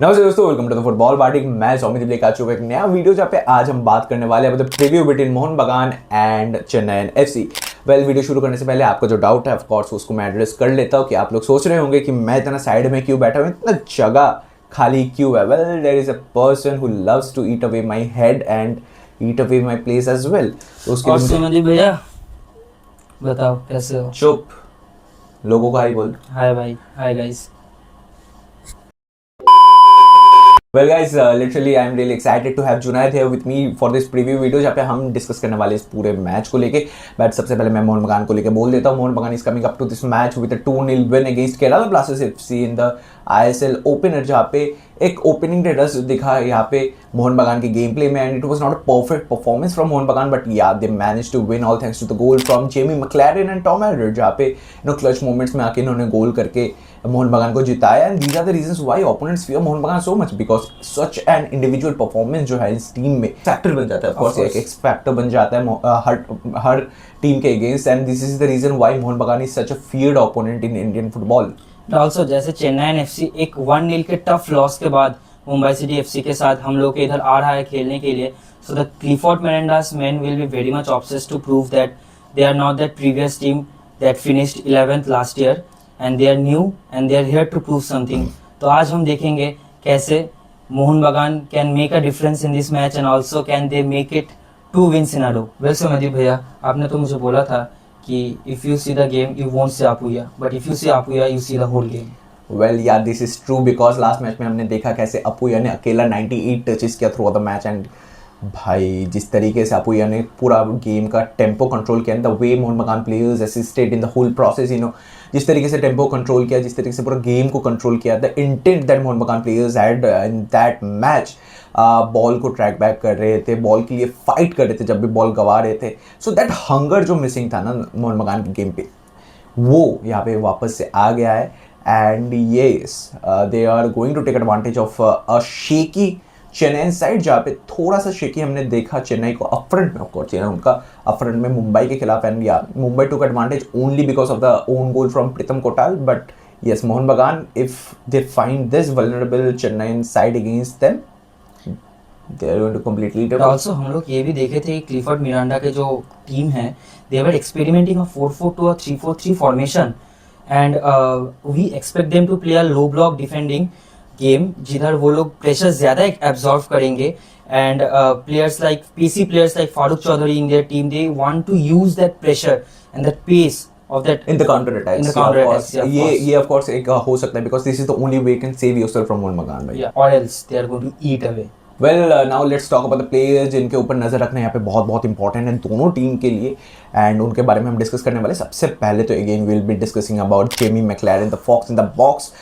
नमस्ते दोस्तों, welcome to the football party. मैं सौमित लेकर आ चुका एक नया वीडियो जहाँ पे आज हम बात करने वाले हैं मतलब प्रीव्यू बिटवीन मोहन बगान एंड चेन्नई एफसी। वीडियो शुरू करने से पहले आपका जो डाउट है ऑफ कोर्स उसको मैं एड्रेस कर लेता हूँ कि आप लोग सोच रहे होंगे कि मैं इतना साइड में क्यों बैठा हूँ, इतना जगह खाली क्यों है। Well, there is a person who loves to eat away my head and eat away my place as well. तो उसके और लिए सुमन भैया बताओ कैसे हो। चुप, लोगों का ही बोल। हाय भाई, hi guys. Well guys, literally I'm really excited to have Junaid here with me for this preview video जहाँ पे हम डिस्कस करने वाले इस पूरे मैच को लेके। बट सबसे पहले मैं मोहन बगान को लेके बोल देता हूँ। Mohun Bagan is coming up to this match with a 2-0 win against Kerala Blasters FC in the ISL opener, जहाँ पे एक ओपनिंग डे रस दिखा यहाँ पे मोहन बगान के गेम प्ले में। And it was not a perfect performance from Mohun Bagan, but yeah they manage to win all thanks to the goal from Jamie Maclaren and Tom Aldred, जहाँ पे क्लच मोमेंट्स में आके इन्होंने गोल करके मोहन बगान को जिताया। And these are the reasons why opponents fear Mohun Bagan so much, because such an individual performance जो है इस टीम में फैक्टर बन जाता है। ऑफ कोर्स एक एक्स फैक्टर बन जाता है हर टीम के against. And this is the reason why Mohun Bagan is such a feared opponent in Indian football. Also जैसे चेन्नई एफसी एक 1-0 के टफ लॉस के बाद मुंबई सिटी एफसी के साथ हम लोग के इधर आ रहा है खेलने के लिए। So the Clifford Miranda's men will be very much obsessed to prove that they are not that previous team that finished 11th last year and they are new and they are here to prove something. तो आज हम देखेंगे कैसे मोहन बगान can make a difference in this match and also can they make it 2 wins in a row. वैसे मदीप भैया आपने तो मुझे बोला था कि if you see the game you won't see Apuya, but if you see Apuya you see the whole game. Well yeah this is true because last match में हमने देखा कैसे अपुया ने अकेला 98 टचेस किया थ्रू द मैच। एंड भाई जिस तरीके से अपुया ने पूरा गेम का टेम्पो कंट्रोल किया, the way Mohun Bagan players assisted in the whole process, जिस तरीके से टेम्पो कंट्रोल किया, जिस तरीके से पूरा गेम को कंट्रोल किया, the intent that Mohan Bagan players had in that match, ball को ट्रैक बैक कर रहे थे, बॉल के लिए फाइट कर रहे थे जब भी बॉल गंवा रहे थे। सो दैट हंगर जो मिसिंग था ना मोहन बगान के गेम पे, वो यहाँ पे वापस से आ गया है। And yes, they are going to take advantage of a shaky Chennai side, जहाँ पे थोड़ा सा शेकी हमने देखा चेन्नई को अपफ्रंट में। ऑफकोर्स उनका अपफ्रंट में मुंबई के खिलाफ, एंड या मुंबई टुक advantage only because of the own goal from Pritam Kotal. But yes, Mohan बगान, if they find this vulnerable Chennai side against them, they are going to completely But also हम लोग ये भी देखे थे क्लिफोर्ड मिरांडा के जो टीम है they were experimenting a 4-4-2 or 3-4-3 formation and we expect them to play a low block defending game जिधर वो लोग प्रेशर ज्यादा एब्जॉर्व करेंगे। and players like PC players like Farooq Chaudhary in their team, they want to use that pressure and that pace of that in the counter attacks. in the counter attacks. ये of course एक हो सकता है because this is the only way you can save yourself from Mohan बगान भाई। yeah, or else they are going to eat away. Well now let's talk about the players जिनके ऊपर नजर रखना यहाँ पे बहुत बहुत इंपॉर्टेंट है दोनों टीम के लिए, एंड उनके बारे में हम डिस्कस करने वाले। सबसे पहले तो again will be discussing about Jamie Maclaren, the fox in the box.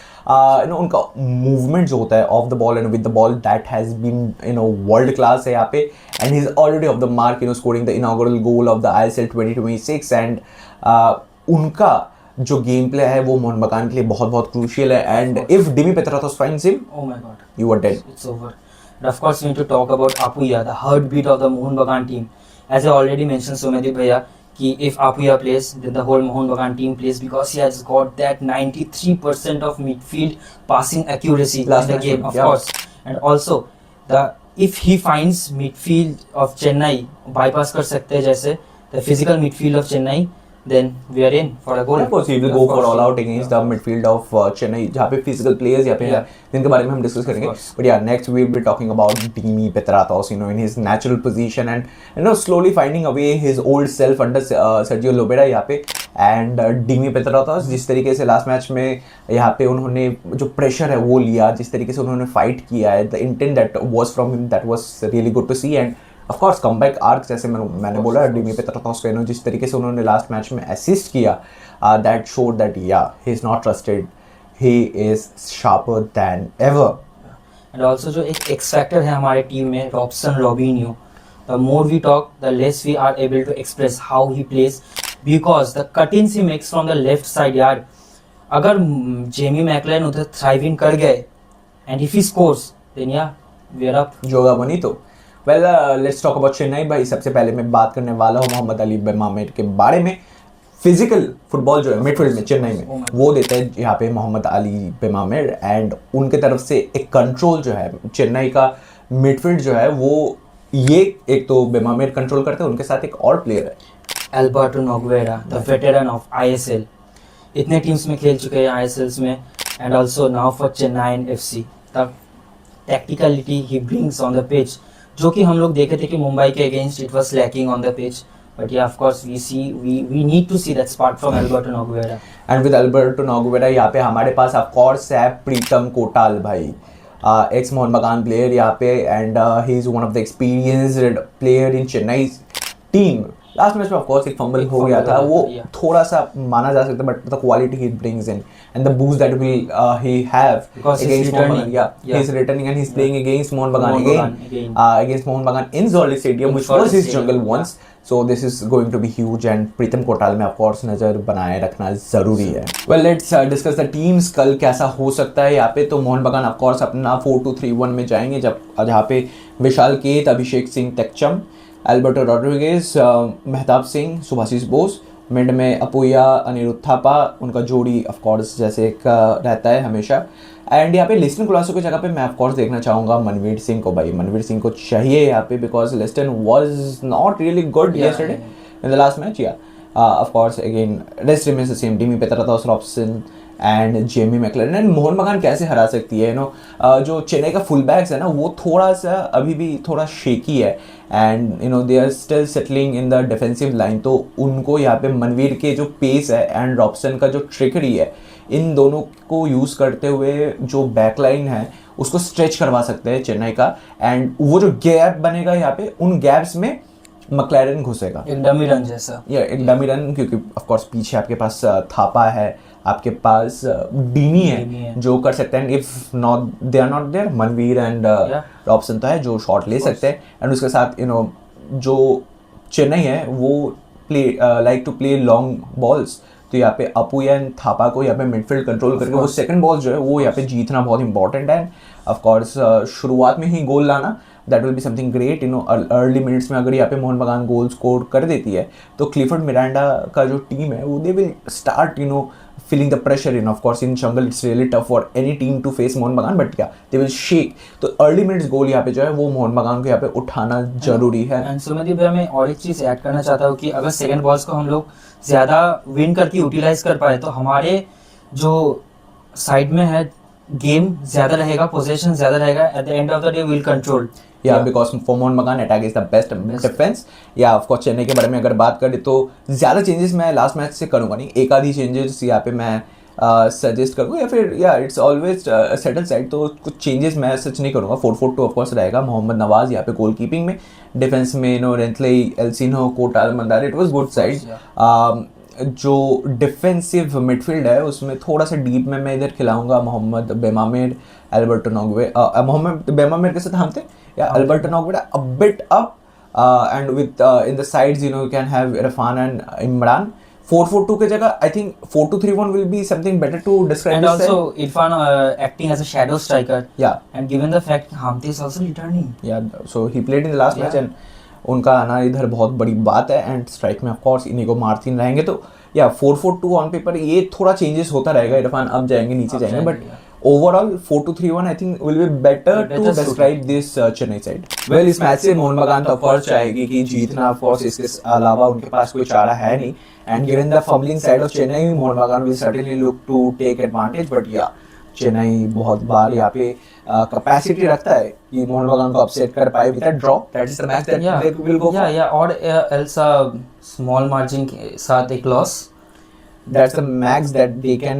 उनका मूवमेंट जो होता है off the ball and with the ball, that has been world class है यहाँ पे। And he is already off the mark scoring the inaugural goal of the ISL 2026। And उनका जो game play है वो मोहन बगान के लिए बहुत बहुत क्रूशियल है। And if Dimi Petratos finds him, oh my god, you are dead. it's over. And of course we need to talk about Apuya, the heartbeat of the Mohan Bagan team. As I already mentioned Sumedip bhaiya ki if Apuya plays then the whole Mohan Bagan team plays, because he has got that 93% of midfield passing accuracy in the game, of course. And also if he finds midfield of Chennai bypass kar sakte hai, jaise the physical midfield of Chennai, then we are in for a goal. Of course, he will go for all out against the midfield of Chennai, जहाँ पे physical players यहाँ पे हैं, जिनके बारे में हम discuss करेंगे। But yeah, next we will be talking about Dimi Petratos, in his natural position and slowly finding away his old self under Sergio Lobera यहाँ पे। And Dimi Petratos जिस तरीके से लास्ट मैच में यहाँ पे उन्होंने जो प्रेशर है वो लिया, जिस तरीके से उन्होंने फाइट किया है, the intent that was from him, that was really good to see. And of course comeback arc जैसे मैंने बोला डिमी पेत्राथोस को जिस तरीके से उन्होंने लास्ट मैच में असिस्ट किया, that showed that yeah he is not trusted, he is sharper than ever. And also जो एक एक्स फैक्टर है हमारे टीम में, Robson Robinho, the more we talk the less we are able to express how he plays, because the cuttings he makes from the left side. यार अगर Jamie Maclaren उधर thriving कर गए and if he scores then या we are up, जोगा बनी तो। Well let's talk about Chennai भाई। सबसे पहले मैं बात करने वाला हूँ मोहम्मद अली बेमामेर के बारे में। फिजिकल फुटबॉल जो है मिडफील्ड में चेन्नई में वो देते हैं यहाँ पे मोहम्मद अली बेमामेर, एंड उनके तरफ से एक कंट्रोल जो है चेन्नई का मिडफील्ड जो है वो ये एक तो बेमामेर कंट्रोल करते हैं, उनके साथ एक और प्लेयर है Alberto Nogueira, the veteran of ISL. इतने टीम्स में खेल चुके हैं ISLs में, and also now for Chennai FC. The tacticality he brings on the pitch, जो कि हम लोग देखे थे कि मुंबई के against it was lacking on the pitch. But yeah, of course we need to see that spark from Alberto Nogueira. And with Alberto Nogueira यहाँ पे हमारे पास ऑफ कोर्स है प्रीतम कोटाल भाई, एक्स मोहन बगान प्लेयर यहाँ पे, and he is one of the experienced player in Chennai team. Last match में of course एक फंबल हो गया था, वो थोड़ा सा माना जा सकता है, but the quality he brings in and the boost that will he have against Mohun Bagan, yeah he is returning and he is playing against Mohun Bagan again, against Mohun Bagan in ज़ोली stadium which was his jungle once. So this is going to be huge and Pritam Kotal में of course नज़र बनाए रखना ज़रूरी है। Well let's discuss the teams, कल कैसा हो सकता है यहाँ पे। तो मोहन बगान of course अपना 4-2-3-1 में जाएंगे, जब जहाँ पे Vishal Kaith, Abhishek Singh Tekcham, Alberto Rodriguez, Mehtab Singh, Subhasish Bose, mid में अपुया, अनिरुद्ध थापा, उनका जोड़ी ऑफ कोर्स जैसे एक रहता है हमेशा। एंड यहाँ पे लिस्टन कोलासो की जगह पे मैं ऑफ कोर्स देखना चाहूँगा मनवीर सिंह को भाई, मनवीर सिंह को चाहिए यहाँ पे, because Liston was not really good yesterday in the last match. Yeah of course again rest remains the same, Dimi Petratos, Robson and Jamie McLaren. And Mohun Bagan कैसे हरा सकती है, जो चेन्नई का फुल बैक्स है ना, वो थोड़ा सा अभी भी थोड़ा शेकी है, and they are still settling in the defensive line. तो उनको यहाँ पे मनवीर के जो पेस है एंड रॉबसन का जो ट्रिकरी है, इन दोनों को यूज़ करते हुए जो बैकलाइन है उसको स्ट्रेच करवा सकते हैं चेन्नई का, एंड वो जो गैप बनेगा यहाँ पे, उन गैप्स में मैकलेरन घुसेगा, एक डमी रन जैसा, या एक डमी रन, क्योंकि ऑफ कोर्स पीछे आपके पास थापा है, आपके पास डीनी है जो कर सकते हैं, if not they are not there, Manvir and Robson तो है जो शॉट ले सकते हैं। एंड उसके साथ जो चेन्नई है वो play like to play long balls, तो यहाँ पे अपुया एंड थापा को यहाँ पे मिडफील्ड कंट्रोल करके वो सेकंड बॉल जो है वो यहाँ पे जीतना बहुत इंपॉर्टेंट है। ऑफ कोर्स शुरुआत में ही गोल लाना, that will be something great. Early minutes में अगर यहाँ पे मोहन बगान गोल स्कोर कर देती है तो क्लिफर्ड मिरांडा का जो टीम है वो they will start feeling the pressure in, of course in jungle it's really tough for any team to face Mohan बगान, but yeah they will shake। तो अर्ली मिनट्स गोल यहाँ पे जो है वो मोहन बगान को यहाँ पे उठाना जरूरी है। एंड सुमनदीप भाई मैं और एक चीज ऐड करना चाहता हूँ कि अगर सेकंड बॉल्स को हम लोग ज्यादा विन करके यूटिलाइज कर पाए तो हमारे जो साइड में है गेम ज्यादा रहेगा, पोजीशन ज्यादा रहेगा, at the end of the day will control. या बिकॉज फॉर मोहन बगान attack is the best defence. या ऑफ कोर्स चेन्नई के बारे में अगर बात करें तो ज़्यादा चेंजेस मैं लास्ट मैच से करूँगा नहीं, एक आधी चेंजेस यहाँ पे मैं सजेस्ट करूँगा, या फिर या इट्स ऑलवेज सेटल साइड, तो कुछ चेंजेस मैं सच नहीं करूँगा। 4-4-2 ऑफ कोर्स रहेगा, मोहम्मद नवाज यहाँ पे गोल कीपिंग में, डिफेंस में Renthlei, Elsinho, Kotal, Mandar, it was good side. जो डिफेंसिव मिडफील्ड है उसमें थोड़ा सा डीप में मैं इधर खिलाऊंगा Mohamed Bemammer, Alberto Noguera, Mohamed Bemammer के साथ हम थे, या Alberto Noguera a bit up, and with in the sides you can have Irfan and Imran. 4-4-2 के जगह I think 4-2-3-1 will be something better to describe. And also Irfan acting as a shadow striker. Yeah. And given the fact Hamti is also returning. Yeah, so he played in the last match and उनका आना इधर बहुत बड़ी बात है। And strike में of course Inigo Martin रहेंगे, तो या 4-4-2 ऑन पेपर ये थोड़ा चेंजेस होता रहेगा, इरफान अब जाएंगे नीचे जाएंगे, but overall 4-2-3-1 I think will be better to describe this Chennai side. Well इस मैच से मोहन बगान तो ऑफ कोर्स चाहेगी कि जीतना, ऑफ कोर्स इसके अलावा उनके पास कोई चारा है नहीं, and given the fumbling side of Chennai Mohun Bagan will certainly look to take advantage, but yeah Chennai बहुत बार यहाँ पे कैपेसिटी रखता है कि मोहन बगान को अपसेट कर पाए with a draw, that is the match that they will go for. या और एल्स स्मॉल मार्जिन के साथ एक loss, that's the max that they can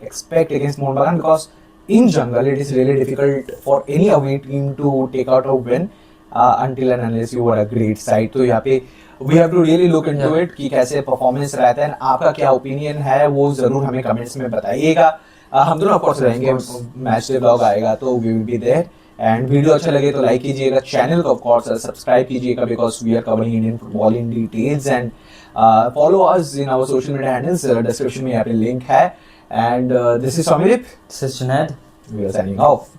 expect against Mohun Bagan, because in jungle it is really difficult for any away team to take out a win until and unless you are a great side। तो यहाँ पे we have to really look into it कि कैसे performance रहता है, आपका क्या opinion है वो जरूर हमें कमेंट्स में बताइएगा। हम दोनों ऑफ कोर्स रहेंगे, मैच डे ब्लॉग आएगा तो we will be there. And video अच्छा लगे तो लाइक कीजिएगा, चैनल को ऑफ कोर्स सब्सक्राइब कीजिएगा, because we are covering Indian football in details, and follow us in our social media handles, description में यहाँ पे लिंक है। And this is Samirip, this is Junaid, we are signing off।